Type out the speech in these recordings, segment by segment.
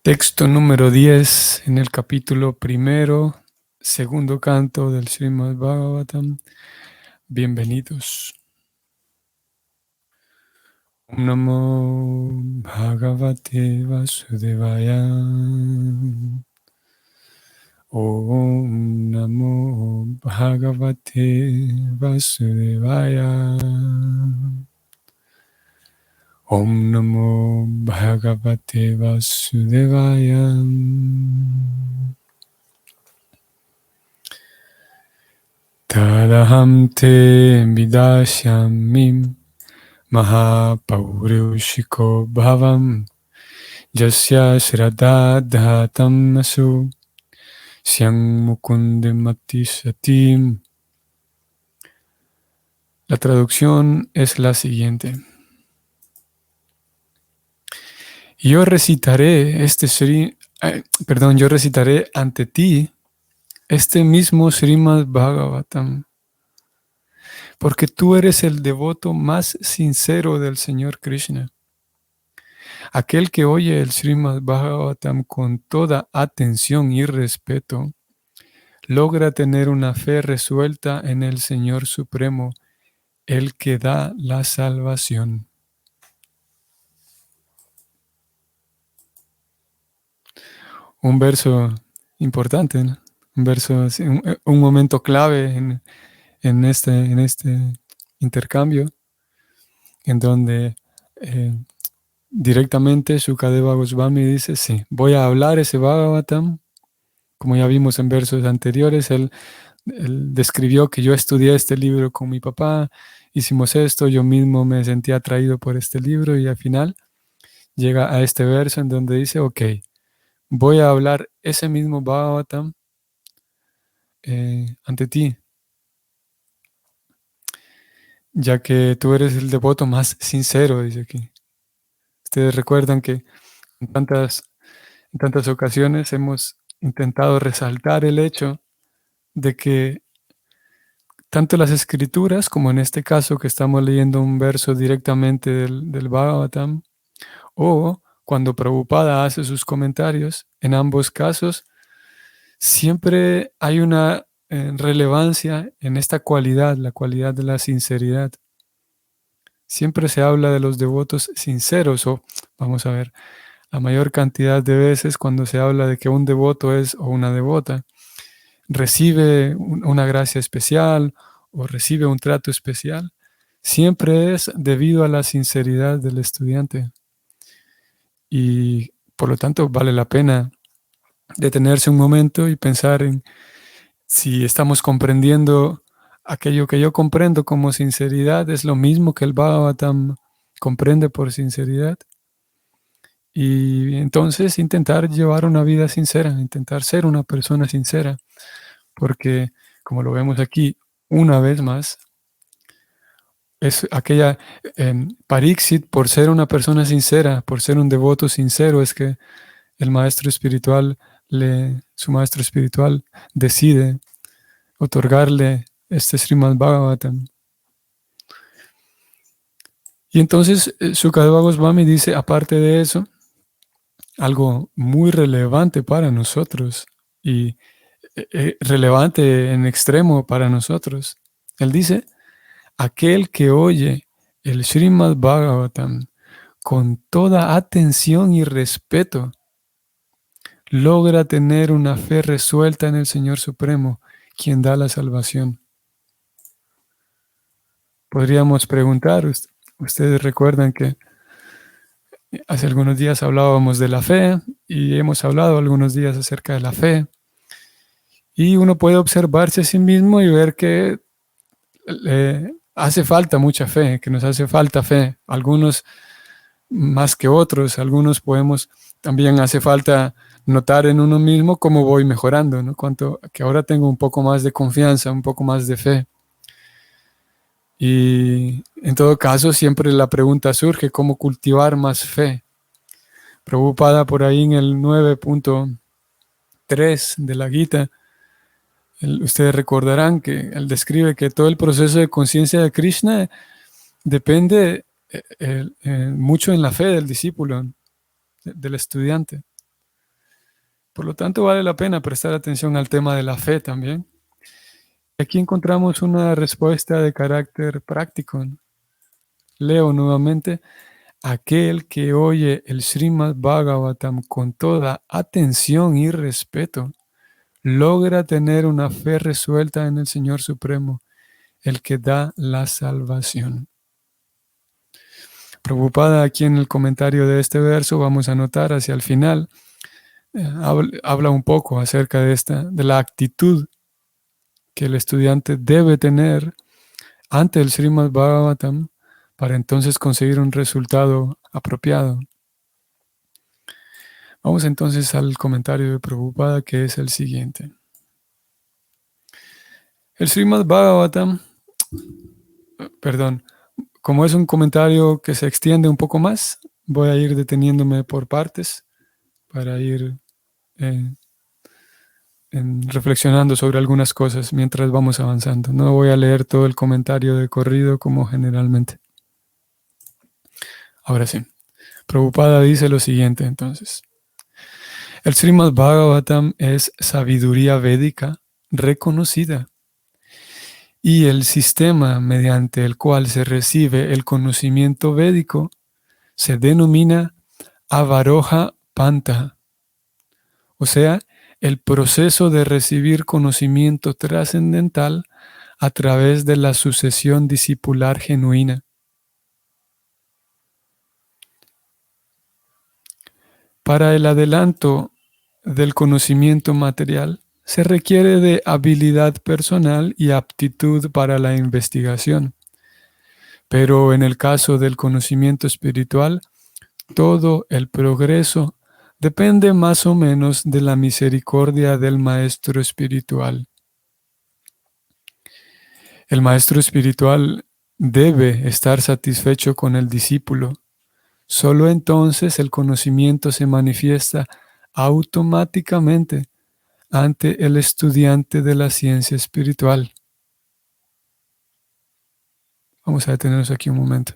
Texto número 10 en el capítulo primero, segundo canto del Srimad Bhagavatam. Bienvenidos. Om Namo Bhagavate Vasudevaya. Om Namo Bhagavate Vasudevaya. Om Namo Bhagavate Vasudevaya. Tadaham te vidashyamim Mahapaurushiko bhavam Jasya shradadhatam asu Syang mukundemati satim. La traducción es la siguiente. Yo recitaré yo recitaré ante ti este mismo Srimad Bhagavatam, porque tú eres el devoto más sincero del Señor Krishna. Aquel que oye el Srimad Bhagavatam con toda atención y respeto, logra tener una fe resuelta en el Señor Supremo, el que da la salvación. Un verso importante, ¿no? Un momento clave en este intercambio, en donde directamente Shukadeva Goswami dice, sí, voy a hablar ese Bhagavatam, como ya vimos en versos anteriores, él describió que yo estudié este libro con mi papá, hicimos esto, yo mismo me sentí atraído por este libro y al final llega a este verso en donde dice, ok, voy a hablar ese mismo Bhagavatam ante ti, ya que tú eres el devoto más sincero, dice aquí. Ustedes recuerdan que en tantas ocasiones hemos intentado resaltar el hecho de que tanto las escrituras, como en este caso que estamos leyendo un verso directamente del Bhagavatam, o cuando Prabhupada hace sus comentarios, en ambos casos, siempre hay una relevancia en esta cualidad, la cualidad de la sinceridad. Siempre se habla de los devotos sinceros, o vamos a ver, la mayor cantidad de veces cuando se habla de que un devoto es o una devota, recibe una gracia especial o recibe un trato especial, siempre es debido a la sinceridad del estudiante. Y por lo tanto vale la pena detenerse un momento y pensar en si estamos comprendiendo aquello que yo comprendo como sinceridad, es lo mismo que el Bhagavatam comprende por sinceridad. Y entonces intentar llevar una vida sincera, intentar ser una persona sincera, porque como lo vemos aquí una vez más, es aquella Pariksit, por ser una persona sincera, por ser un devoto sincero, es que el maestro espiritual, su maestro espiritual decide otorgarle este Srimad Bhagavatam. Y entonces Shukadeva Goswami dice, aparte de eso, algo muy relevante para nosotros y relevante en extremo para nosotros. Él dice, aquel que oye el Srimad Bhagavatam con toda atención y respeto, logra tener una fe resuelta en el Señor Supremo, quien da la salvación. Podríamos preguntar, ustedes recuerdan que hace algunos días hablábamos de la fe y hemos hablado algunos días acerca de la fe. Y uno puede observarse a sí mismo y ver que hace falta mucha fe, que nos hace falta fe. Algunos más que otros, algunos también hace falta notar en uno mismo cómo voy mejorando, ¿no? Que ahora tengo un poco más de confianza, un poco más de fe. Y en todo caso, siempre la pregunta surge, ¿cómo cultivar más fe? Prabhupada por ahí en el 9.3 de la Gita, ustedes recordarán que él describe que todo el proceso de conciencia de Krishna depende mucho en la fe del discípulo, del estudiante. Por lo tanto, vale la pena prestar atención al tema de la fe también. Aquí encontramos una respuesta de carácter práctico, ¿no? Leo nuevamente: aquel que oye el Srimad Bhagavatam con toda atención y respeto, logra tener una fe resuelta en el Señor Supremo, el que da la salvación. Prabhupada, aquí en el comentario de este verso, vamos a notar hacia el final, habla un poco acerca de la actitud que el estudiante debe tener ante el Srimad Bhagavatam para entonces conseguir un resultado apropiado. Vamos entonces al comentario de Prabhupada, que es el siguiente. El Srimad Bhagavatam, como es un comentario que se extiende un poco más, voy a ir deteniéndome por partes para ir reflexionando sobre algunas cosas mientras vamos avanzando. No voy a leer todo el comentario de corrido como generalmente. Ahora sí, Prabhupada dice lo siguiente entonces. El Srimad Bhagavatam es sabiduría védica reconocida, y el sistema mediante el cual se recibe el conocimiento védico se denomina Avaroha Panta, o sea, el proceso de recibir conocimiento trascendental a través de la sucesión discipular genuina. Para el adelanto del conocimiento material, se requiere de habilidad personal y aptitud para la investigación. Pero en el caso del conocimiento espiritual, todo el progreso depende más o menos de la misericordia del maestro espiritual. El maestro espiritual debe estar satisfecho con el discípulo. Solo entonces el conocimiento se manifiesta automáticamente ante el estudiante de la ciencia espiritual. Vamos a detenernos aquí un momento.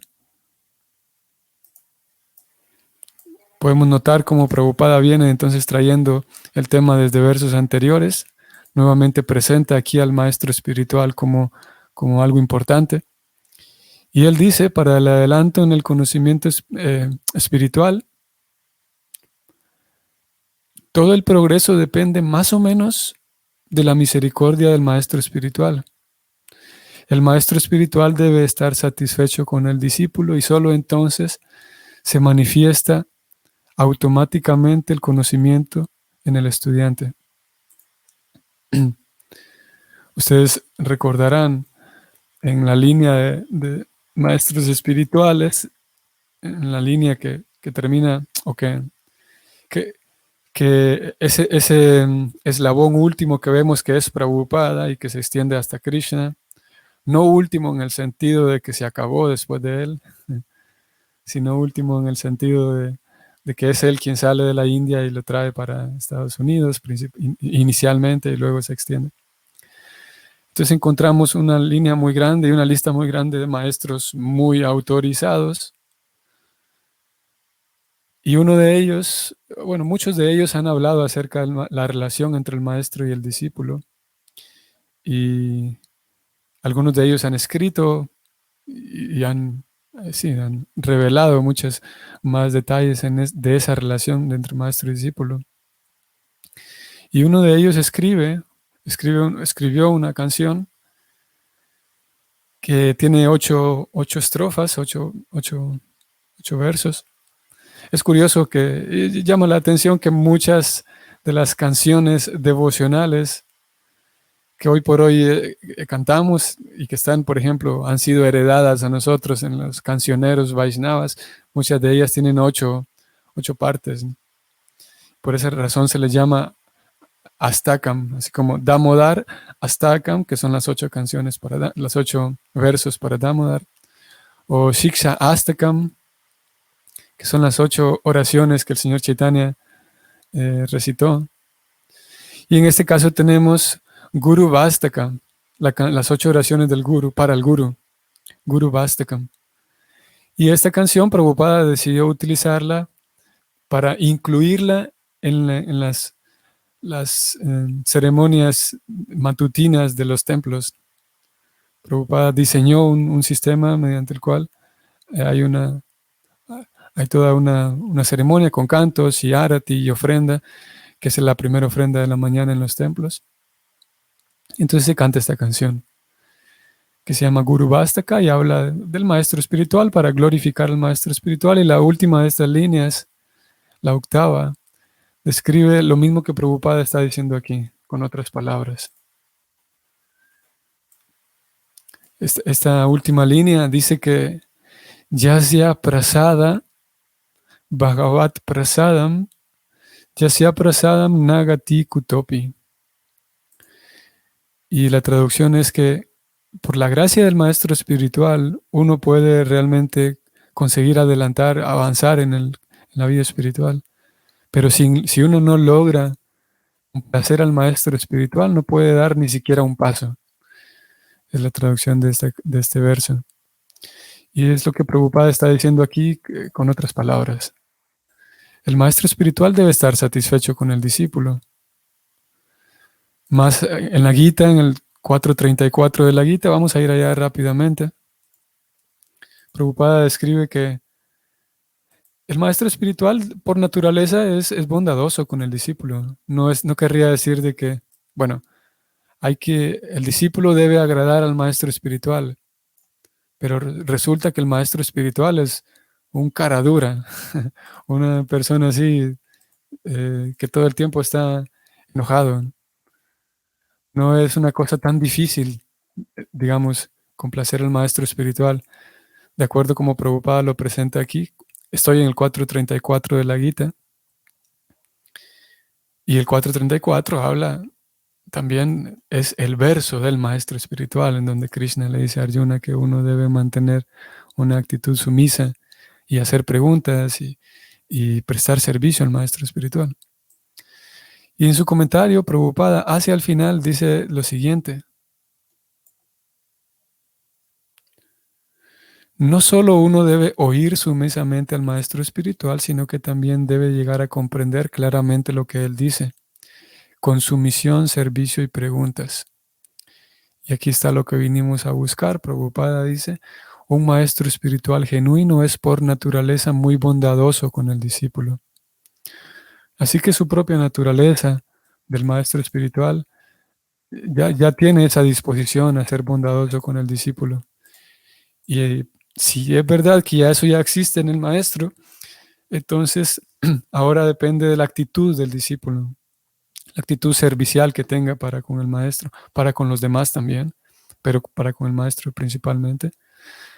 Podemos notar cómo Prabhupada viene entonces trayendo el tema desde versos anteriores. Nuevamente presenta aquí al maestro espiritual como algo importante. Y él dice, para el adelanto en el conocimiento espiritual, todo el progreso depende más o menos de la misericordia del maestro espiritual. El maestro espiritual debe estar satisfecho con el discípulo y solo entonces se manifiesta automáticamente el conocimiento en el estudiante. Ustedes recordarán en la línea de maestros espirituales, en la línea que termina, o que ese eslabón último que vemos que es Prabhupada y que se extiende hasta Krishna, no último en el sentido de que se acabó después de él, sino último en el sentido de que es él quien sale de la India y lo trae para Estados Unidos inicialmente y luego se extiende. Entonces encontramos una línea muy grande y una lista muy grande de maestros muy autorizados. Y uno de ellos, bueno, muchos de ellos han hablado acerca de la relación entre el maestro y el discípulo. Y algunos de ellos han escrito y han revelado muchos más detalles de esa relación entre maestro y discípulo. Y uno de ellos escribió una canción que tiene ocho estrofas, ocho versos. Es curioso que llama la atención que muchas de las canciones devocionales que hoy por hoy cantamos y que están, por ejemplo, han sido heredadas a nosotros en los cancioneros Vaishnavas, muchas de ellas tienen ocho partes. Por esa razón se les llama Astakam, así como Damodar, Astakam, que son las 8 canciones los 8 versos para Damodar, o Shiksha Astakam, que son las 8 oraciones que el señor Chaitanya recitó. Y en este caso tenemos Guru Vastakam, las 8 oraciones del Guru, para el Guru, Guru Vastakam. Y esta canción Prabhupada decidió utilizarla para incluirla en las las ceremonias matutinas de los templos. Prabhupada diseñó un sistema mediante el cual eh, hay, una, hay toda una ceremonia con cantos y arati y ofrenda, que es la primera ofrenda de la mañana en los templos. Entonces se canta esta canción, que se llama Guru Vastaka y habla del maestro espiritual para glorificar al maestro espiritual. Y la última de estas líneas, la octava, describe lo mismo que Prabhupada está diciendo aquí, con otras palabras. Esta última línea dice que Yasya Prasada Bhagavat Prasadam Yasya Prasadam Nagati Kutopi. Y la traducción es que por la gracia del maestro espiritual uno puede realmente conseguir avanzar en la vida espiritual. Pero si uno no logra complacer al maestro espiritual, no puede dar ni siquiera un paso. Es la traducción de este verso. Y es lo que Prabhupada está diciendo aquí con otras palabras. El maestro espiritual debe estar satisfecho con el discípulo. Más en la Gita, en el 434 de la Gita, vamos a ir allá rápidamente. Prabhupada describe que el maestro espiritual por naturaleza es bondadoso con el discípulo. No querría decir de que, bueno, el discípulo debe agradar al maestro espiritual, pero resulta que el maestro espiritual es un cara dura, una persona así que todo el tiempo está enojado. No es una cosa tan difícil, digamos, complacer al maestro espiritual, de acuerdo como Prabhupada lo presenta aquí. Estoy en el 434 de la Gita, y el 434 habla también, es el verso del maestro espiritual, en donde Krishna le dice a Arjuna que uno debe mantener una actitud sumisa y hacer preguntas y prestar servicio al maestro espiritual. Y en su comentario, Prabhupada hacia el final dice lo siguiente: no solo uno debe oír sumisamente al maestro espiritual, sino que también debe llegar a comprender claramente lo que él dice, con sumisión, servicio y preguntas. Y aquí está lo que vinimos a buscar. Prabhupada dice: un maestro espiritual genuino es por naturaleza muy bondadoso con el discípulo. Así que su propia naturaleza del maestro espiritual ya tiene esa disposición a ser bondadoso con el discípulo. Y si es verdad que eso ya existe en el maestro, entonces ahora depende de la actitud del discípulo, la actitud servicial que tenga para con el maestro, para con los demás también, pero para con el maestro principalmente.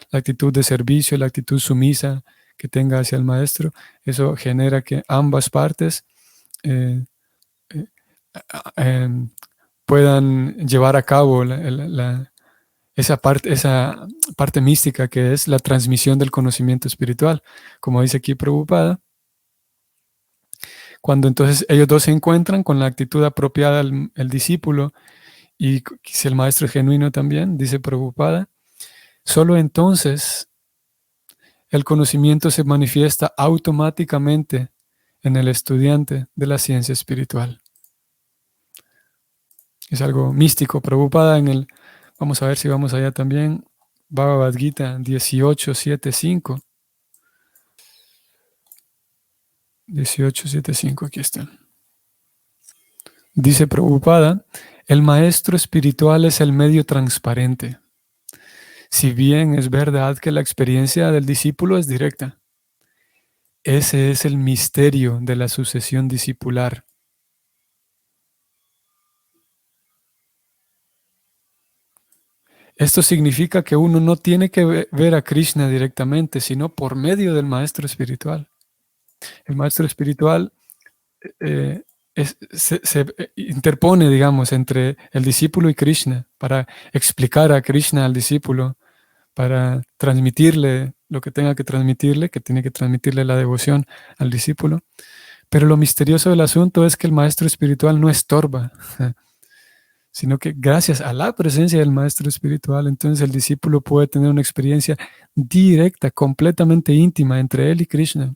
La actitud de servicio, la actitud sumisa que tenga hacia el maestro, eso genera que ambas partes eh, eh, puedan llevar a cabo esa parte mística que es la transmisión del conocimiento espiritual. Como dice aquí Prabhupada, cuando entonces ellos dos se encuentran con la actitud apropiada, el discípulo, y si el maestro es genuino también, dice Prabhupada, solo entonces el conocimiento se manifiesta automáticamente en el estudiante de la ciencia espiritual. Es algo místico. Prabhupada vamos a ver si vamos allá también, Bhagavad Gita 18.7.5. 18.7.5, aquí está. Dice Prabhupada: el maestro espiritual es el medio transparente. Si bien es verdad que la experiencia del discípulo es directa, ese es el misterio de la sucesión discipular. Esto significa que uno no tiene que ver a Krishna directamente, sino por medio del maestro espiritual. El maestro espiritual se interpone, digamos, entre el discípulo y Krishna para explicar a Krishna al discípulo, para transmitirle lo que tenga que transmitirle, que tiene que transmitirle la devoción al discípulo. Pero lo misterioso del asunto es que el maestro espiritual no estorba, sino que gracias a la presencia del maestro espiritual, entonces el discípulo puede tener una experiencia directa, completamente íntima entre él y Krishna.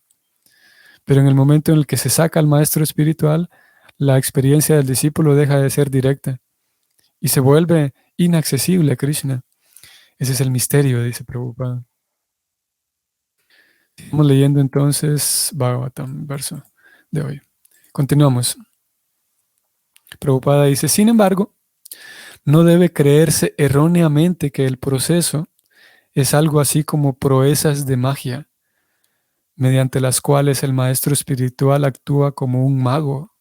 Pero en el momento en el que se saca al maestro espiritual, la experiencia del discípulo deja de ser directa y se vuelve inaccesible a Krishna. Ese es el misterio, dice Prabhupada. Estamos leyendo entonces Bhagavatam, verso de hoy. Continuamos. Prabhupada dice, sin embargo, no debe creerse erróneamente que el proceso es algo así como proezas de magia, mediante las cuales el maestro espiritual actúa como un mago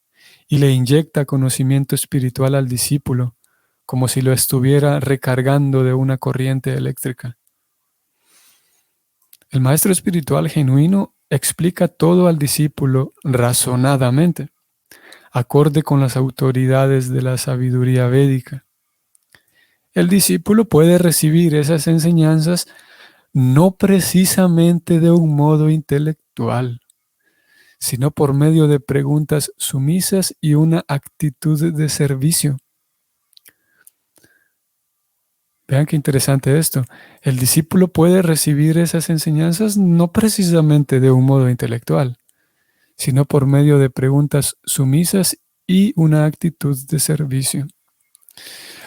y le inyecta conocimiento espiritual al discípulo, como si lo estuviera recargando de una corriente eléctrica. El maestro espiritual genuino explica todo al discípulo razonadamente, acorde con las autoridades de la sabiduría védica. El discípulo puede recibir esas enseñanzas no precisamente de un modo intelectual, sino por medio de preguntas sumisas y una actitud de servicio. Vean qué interesante esto. El discípulo puede recibir esas enseñanzas no precisamente de un modo intelectual, sino por medio de preguntas sumisas y una actitud de servicio.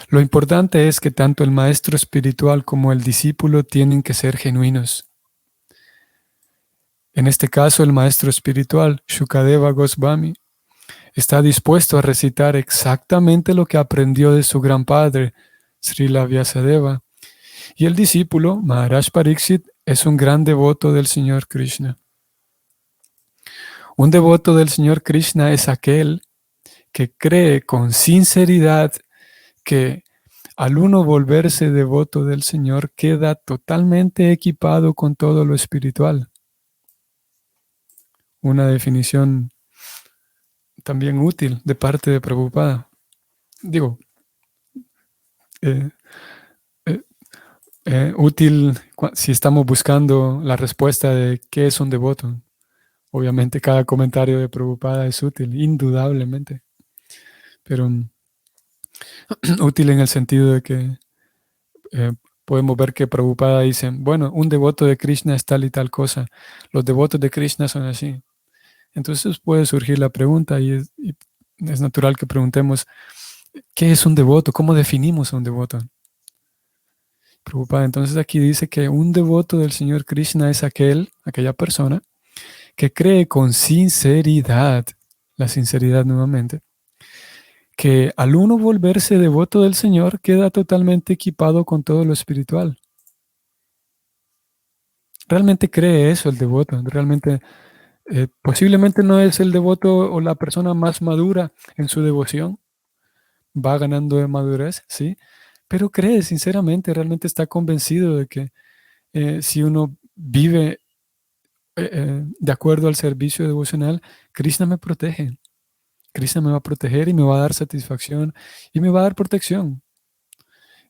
Lo importante es que tanto el maestro espiritual como el discípulo tienen que ser genuinos. En este caso, el maestro espiritual, Shukadeva Goswami, está dispuesto a recitar exactamente lo que aprendió de su gran padre, Srila Vyasadeva, y el discípulo, Maharaj Pariksit, es un gran devoto del Señor Krishna. Un devoto del Señor Krishna es aquel que cree con sinceridad que al uno volverse devoto del Señor queda totalmente equipado con todo lo espiritual. Una definición también útil de parte de Prabhupada. Digo, eh, eh, útil si estamos buscando la respuesta de qué es un devoto. Obviamente cada comentario de Prabhupada es útil, indudablemente. Pero útil en el sentido de que podemos ver que Prabhupada dice, bueno, un devoto de Krishna es tal y tal cosa. Los devotos de Krishna son así. Entonces puede surgir la pregunta y es natural que preguntemos, ¿qué es un devoto? ¿Cómo definimos a un devoto? Prabhupada entonces aquí dice que un devoto del Señor Krishna es aquella persona que cree con sinceridad, la sinceridad nuevamente, que al uno volverse devoto del Señor queda totalmente equipado con todo lo espiritual. Realmente cree eso el devoto, realmente posiblemente no es el devoto o la persona más madura en su devoción, va ganando de madurez, sí, pero cree sinceramente, realmente está convencido de que si uno vive de acuerdo al servicio devocional, Krishna me protege. Krishna me va a proteger y me va a dar satisfacción y me va a dar protección.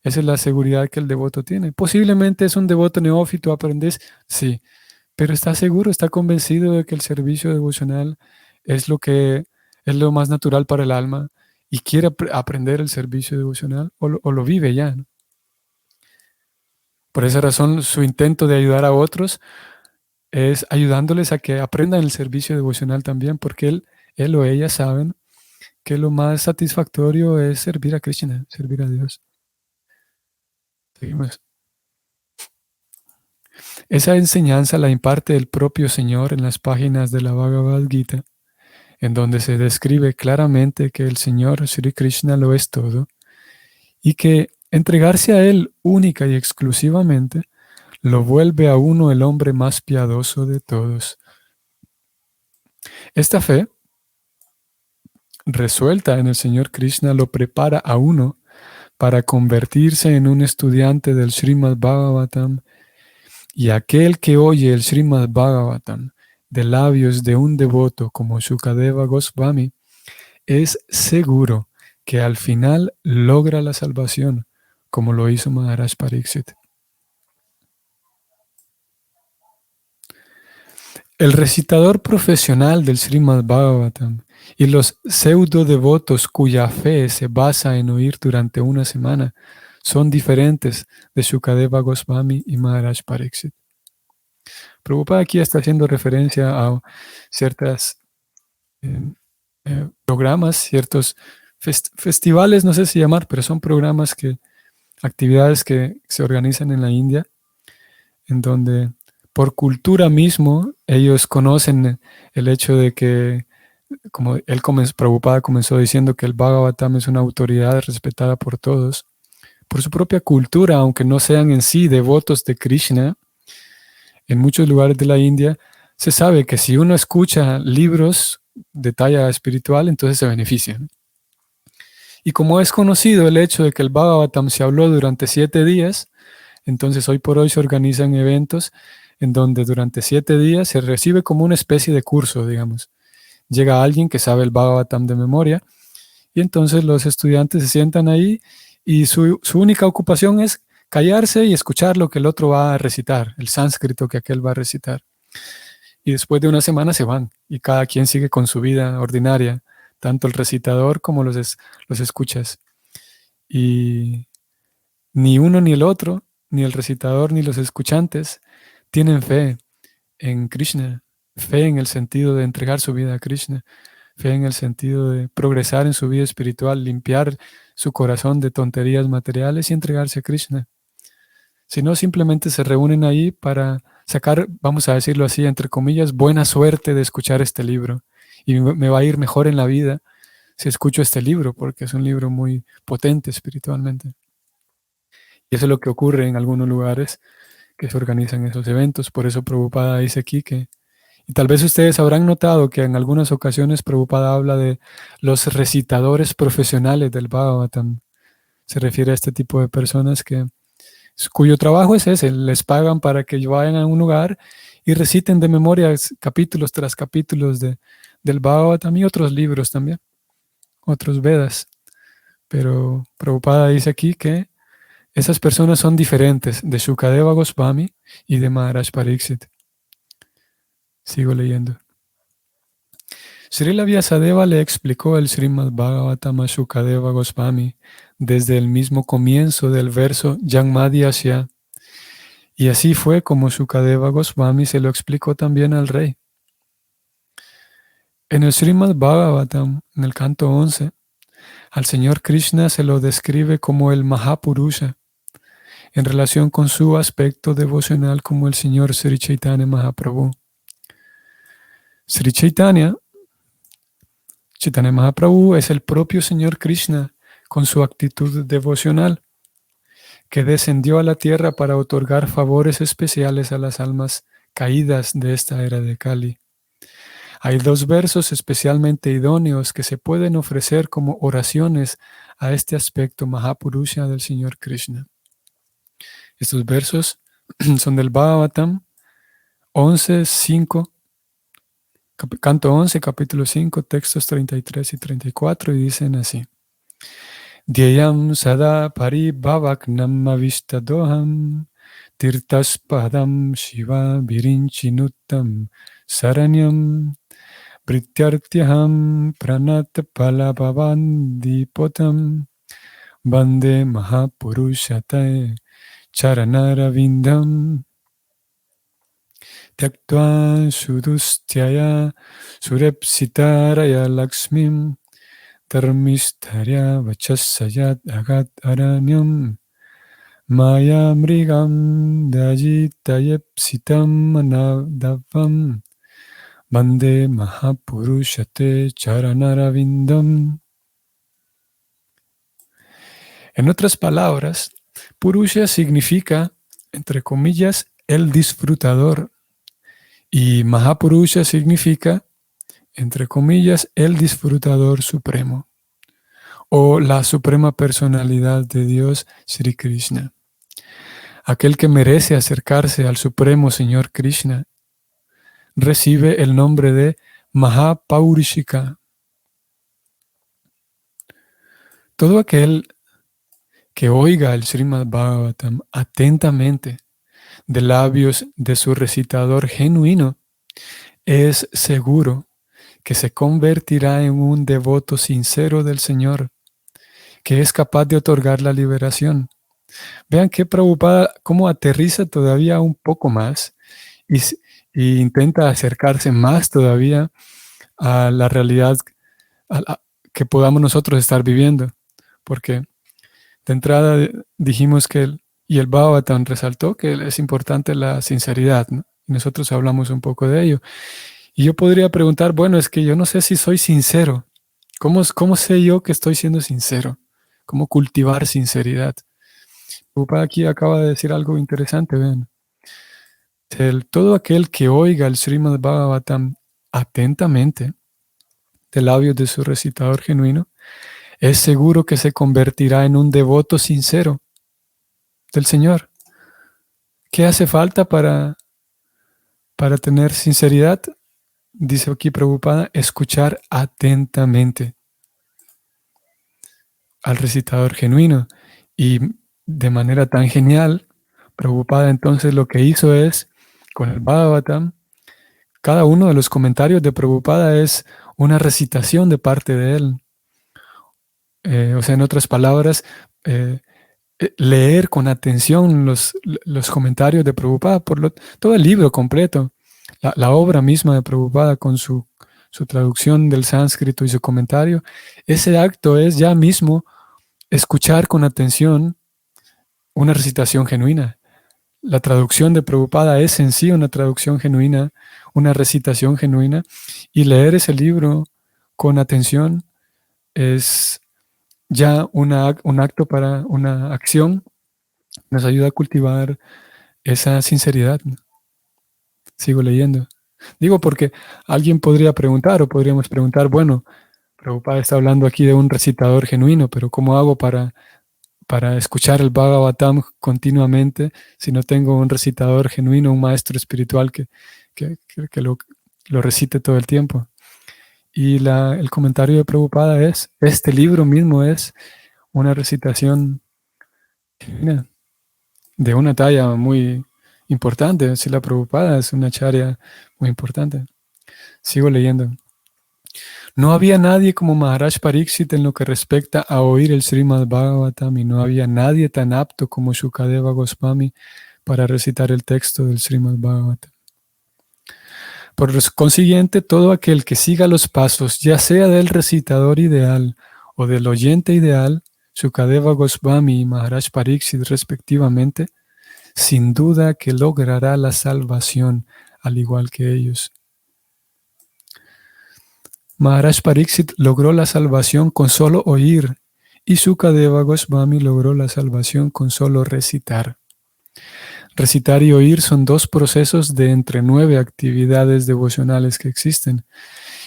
Esa es la seguridad que el devoto tiene. Posiblemente es un devoto neófito, aprendiz, sí, pero está seguro, está convencido de que el servicio devocional es lo más natural para el alma y quiere aprender el servicio devocional o lo vive ya, ¿no? Por esa razón, su intento de ayudar a otros es ayudándoles a que aprendan el servicio devocional también, porque él o ella saben que lo más satisfactorio es servir a Krishna, servir a Dios. Seguimos. Esa enseñanza la imparte el propio Señor en las páginas de la Bhagavad Gita, en donde se describe claramente que el Señor Sri Krishna lo es todo y que entregarse a Él única y exclusivamente lo vuelve a uno el hombre más piadoso de todos. Esta fe, resuelta en el Señor Krishna, lo prepara a uno para convertirse en un estudiante del Srimad Bhagavatam, y aquel que oye el Srimad Bhagavatam de labios de un devoto como Shukadeva Goswami es seguro que al final logra la salvación, como lo hizo Maharaj Pariksit. El recitador profesional del Srimad Bhagavatam y los pseudo devotos cuya fe se basa en oír durante una semana son diferentes de Shukadeva Goswami y Maharaj Pariksit. Prabhupada aquí está haciendo referencia a ciertas programas, ciertos festivales, no sé si llamar, pero son programas actividades que se organizan en la India, en donde por cultura mismo ellos conocen el hecho de que, como Prabhupada comenzó diciendo que el Bhagavatam es una autoridad respetada por todos, por su propia cultura, aunque no sean en sí devotos de Krishna, en muchos lugares de la India se sabe que si uno escucha libros de talla espiritual, entonces se beneficia, ¿no? Y como es conocido el hecho de que el Bhagavatam se habló durante 7 días, entonces hoy por hoy se organizan eventos en donde durante 7 días se recibe como una especie de curso, digamos. Llega alguien que sabe el Bhagavatam de memoria y entonces los estudiantes se sientan ahí y su única ocupación es callarse y escuchar lo que el otro va a recitar, el sánscrito que aquel va a recitar. Y después de una semana se van y cada quien sigue con su vida ordinaria, tanto el recitador como los escuchas. Y ni uno ni el otro, ni el recitador ni los escuchantes, tienen fe en Krishna, fe en el sentido de entregar su vida a Krishna, fe en el sentido de progresar en su vida espiritual, limpiar su corazón de tonterías materiales y entregarse a Krishna. Sino simplemente se reúnen ahí para sacar, vamos a decirlo así, entre comillas, buena suerte de escuchar este libro. Y me va a ir mejor en la vida si escucho este libro, porque es un libro muy potente espiritualmente. Y eso es lo que ocurre en algunos lugares que se organizan esos eventos. Por eso Prabhupada dice aquí que, y tal vez ustedes habrán notado que en algunas ocasiones Prabhupada habla de los recitadores profesionales del Bhagavatam. Se refiere a este tipo de personas cuyo trabajo es ese, les pagan para que vayan a un lugar y reciten de memoria capítulos tras capítulos del Bhagavatam y otros libros también, otros Vedas. Pero Prabhupada dice aquí que esas personas son diferentes de Shukadeva Goswami y de Maharaj Pariksit. Sigo leyendo. Srila Vyasadeva le explicó el Srimad Bhagavatam a Shukadeva Goswami desde el mismo comienzo del verso Janmadhyasya. Y así fue como Shukadeva Goswami se lo explicó también al rey. En el Srimad Bhagavatam, en el canto 11, al Señor Krishna se lo describe como el Mahapurusha, en relación con su aspecto devocional como el Señor Sri Chaitanya Mahaprabhu. Sri Chaitanya Mahaprabhu es el propio Señor Krishna con su actitud devocional, que descendió a la tierra para otorgar favores especiales a las almas caídas de esta era de Kali. Hay 2 versos especialmente idóneos que se pueden ofrecer como oraciones a este aspecto Mahapurusha del Señor Krishna. Estos versos son del Bhagavatam 11, 5, canto 11, capítulo 5, textos 33 y 34, y dicen así. Dhyayam sada paribhavaknam avistadoham tirtaspadam shiva virinchinutam saranyam Prityartyaham pranatapalabhavandipotam Vande Mahapurushatai Charanarvindam Tyaktva Shudustyaya Surepsitaraya Lakshmim Dharmistarya Vachasayat Agat Aranyam Maya Mrigam Dajitayepsitam Anadavam Vande Mahapurushate Charanarvindam. En otras palabras, Purusha significa, entre comillas, el disfrutador. Y Mahapurusha significa, entre comillas, el disfrutador supremo. O la suprema personalidad de Dios, Sri Krishna. Aquel que merece acercarse al supremo Señor Krishna recibe el nombre de Mahapaurishika. Todo aquel que oiga el Srimad Bhagavatam atentamente de labios de su recitador genuino es seguro que se convertirá en un devoto sincero del Señor, que es capaz de otorgar la liberación. Vean que Prabhupada cómo aterriza todavía un poco más y intenta acercarse más todavía a la realidad que podamos nosotros estar viviendo. Porque de entrada dijimos que y el Bhagavatam resaltó que es importante la sinceridad, ¿no? Y nosotros hablamos un poco de ello. Y yo podría preguntar, bueno, es que yo no sé si soy sincero. ¿Cómo sé yo que estoy siendo sincero? ¿Cómo cultivar sinceridad? Prabhupada aquí acaba de decir algo interesante, ven. Todo aquel que oiga el Srimad Bhagavatam atentamente de labios de su recitador genuino, es seguro que se convertirá en un devoto sincero del Señor. ¿Qué hace falta para tener sinceridad? Dice aquí Prabhupada, escuchar atentamente al recitador genuino. Y de manera tan genial, Prabhupada entonces lo que hizo es, con el Bhagavatam, cada uno de los comentarios de Prabhupada es una recitación de parte de él. O sea, en otras palabras, leer con atención los comentarios de Prabhupada, todo el libro completo, la obra misma de Prabhupada con su traducción del sánscrito y su comentario, ese acto es ya mismo escuchar con atención una recitación genuina. La traducción de Prabhupada es en sí una traducción genuina, una recitación genuina, y leer ese libro con atención es ya un acto para una acción, nos ayuda a cultivar esa sinceridad. Sigo leyendo. Digo porque alguien podría preguntar o podríamos preguntar, bueno, Prabhupada está hablando aquí de un recitador genuino, pero ¿cómo hago para escuchar el Bhagavatam continuamente si no tengo un recitador genuino, un maestro espiritual que lo recite todo el tiempo? Y el comentario de Prabhupada es, este libro mismo es una recitación de una talla muy importante. Si la Prabhupada es una acharya muy importante. Sigo leyendo. No había nadie como Maharaj Pariksit en lo que respecta a oír el Srimad Bhagavatam y no había nadie tan apto como Shukadeva Goswami para recitar el texto del Srimad Bhagavatam. Por consiguiente, todo aquel que siga los pasos, ya sea del recitador ideal o del oyente ideal, Shukadeva Goswami y Maharaj Pariksit respectivamente, sin duda que logrará la salvación al igual que ellos. Maharaj Pariksit logró la salvación con solo oír y Shukadeva Goswami logró la salvación con solo recitar. Recitar y oír son dos procesos de entre 9 actividades devocionales que existen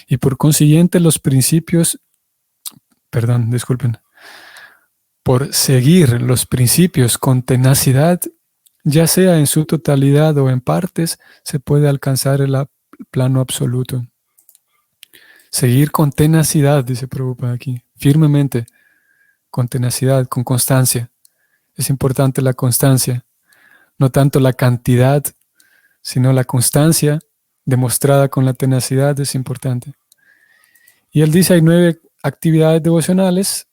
y por consiguiente los principios, por seguir los principios con tenacidad, ya sea en su totalidad o en partes, se puede alcanzar el plano absoluto. Seguir con tenacidad, dice Prabhupada aquí, firmemente, con tenacidad, con constancia. Es importante la constancia, no tanto la cantidad, sino la constancia demostrada con la tenacidad es importante. Y él dice, hay 9 actividades devocionales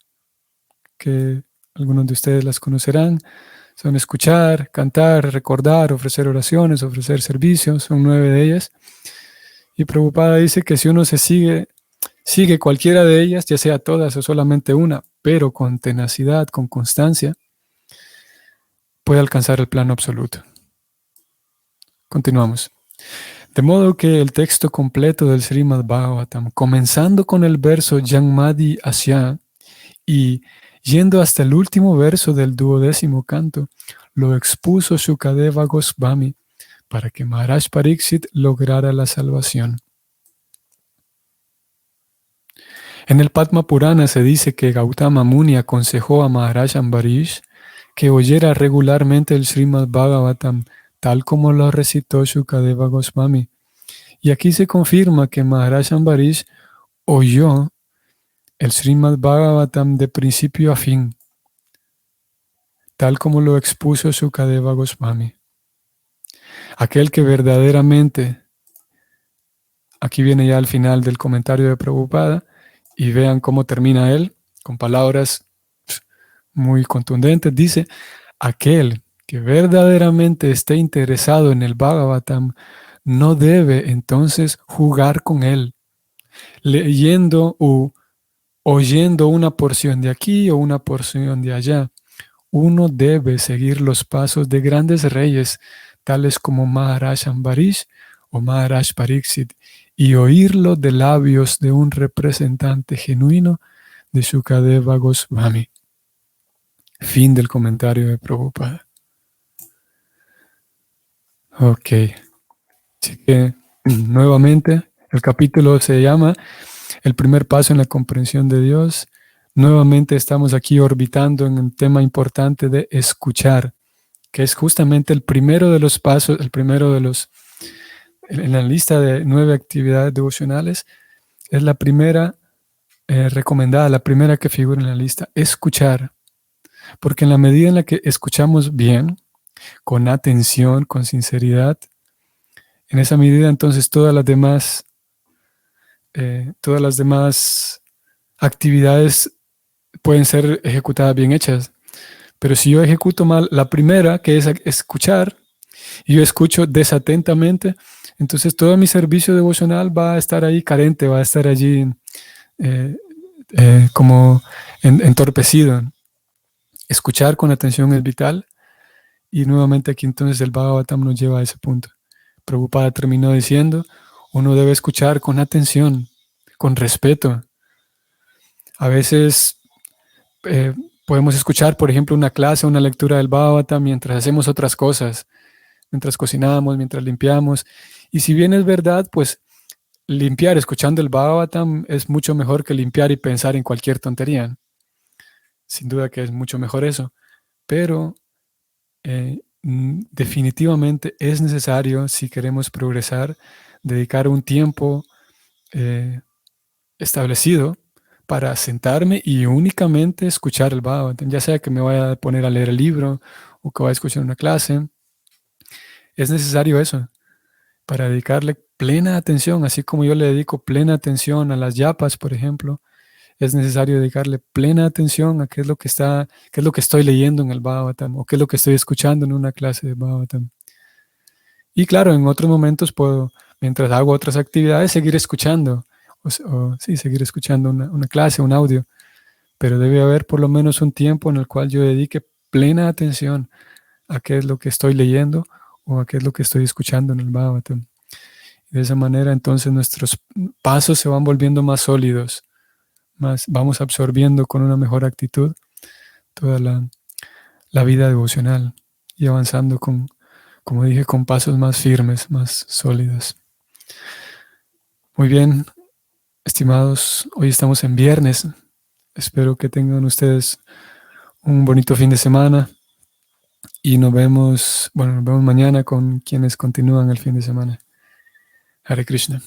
que algunos de ustedes las conocerán. Son escuchar, cantar, recordar, ofrecer oraciones, ofrecer servicios, son 9 de ellas. Y Prabhupada dice que si uno sigue cualquiera de ellas, ya sea todas o solamente una, pero con tenacidad, con constancia, puede alcanzar el plano absoluto. Continuamos. De modo que el texto completo del Srimad Bhagavatam, comenzando con el verso Janmadi Asya y yendo hasta el último verso del 12º canto, lo expuso Shukadeva Goswami para que Maharaj Pariksit lograra la salvación. En el Padma Purana se dice que Gautama Muni aconsejó a Maharaj Ambarish que oyera regularmente el Srimad Bhagavatam, tal como lo recitó Shukadeva Goswami. Y aquí se confirma que Maharaj Ambarish oyó el Srimad Bhagavatam de principio a fin, tal como lo expuso Shukadeva Goswami. Aquel que verdaderamente, aquí viene ya al final del comentario de Prabhupada, y vean cómo termina él, con palabras muy contundentes, dice, aquel que verdaderamente esté interesado en el Bhagavatam no debe entonces jugar con él, leyendo oyendo una porción de aquí o una porción de allá. Uno debe seguir los pasos de grandes reyes, tales como Maharaj Ambarish o Maharaj Pariksit, y oírlo de labios de un representante genuino de Shukadeva Goswami. Fin del comentario de Prabhupada. Ok, así que nuevamente el capítulo se llama El primer paso en la comprensión de Dios. Nuevamente estamos aquí orbitando en un tema importante de escuchar, que es justamente el primero de los pasos, el primero de los, en la lista de 9 actividades devocionales, es la primera recomendada, la primera que figura en la lista, escuchar. Porque en la medida en la que escuchamos bien, con atención, con sinceridad, en esa medida entonces todas las demás actividades pueden ser ejecutadas bien hechas. Pero si yo ejecuto mal la primera, que es escuchar, y yo escucho desatentamente, entonces todo mi servicio devocional va a estar ahí carente, va a estar allí eh, como entorpecido. Escuchar con atención es vital, y nuevamente aquí entonces el Bhagavatam nos lleva a ese punto. Prabhupada terminó diciendo, uno debe escuchar con atención, con respeto. A veces podemos escuchar, por ejemplo, una clase, una lectura del Bhagavatam mientras hacemos otras cosas, mientras cocinamos, mientras limpiamos. Y si bien es verdad, pues limpiar escuchando el Bhagavatam es mucho mejor que limpiar y pensar en cualquier tontería. Sin duda que es mucho mejor eso. Pero definitivamente es necesario, si queremos progresar, dedicar un tiempo establecido para sentarme y únicamente escuchar el Bhagavatam, ya sea que me vaya a poner a leer el libro o que vaya a escuchar una clase. Es necesario eso, para dedicarle plena atención, así como yo le dedico plena atención a las yapas, por ejemplo. Es necesario dedicarle plena atención a qué es lo que qué es lo que estoy leyendo en el Bhagavatam o qué es lo que estoy escuchando en una clase de Bhagavatam. Y claro, en otros momentos puedo, mientras hago otras actividades, seguir escuchando, sí, seguir escuchando una clase, un audio, pero debe haber por lo menos un tiempo en el cual yo dedique plena atención a qué es lo que estoy leyendo o a qué es lo que estoy escuchando en el Bhagavatam. De esa manera, entonces, nuestros pasos se van volviendo más sólidos, vamos absorbiendo con una mejor actitud toda la vida devocional y avanzando como dije, con pasos más firmes, más sólidos. Muy bien, estimados, hoy estamos en viernes. Espero que tengan ustedes un bonito fin de semana y nos vemos mañana con quienes continúan el fin de semana. Hare Krishna.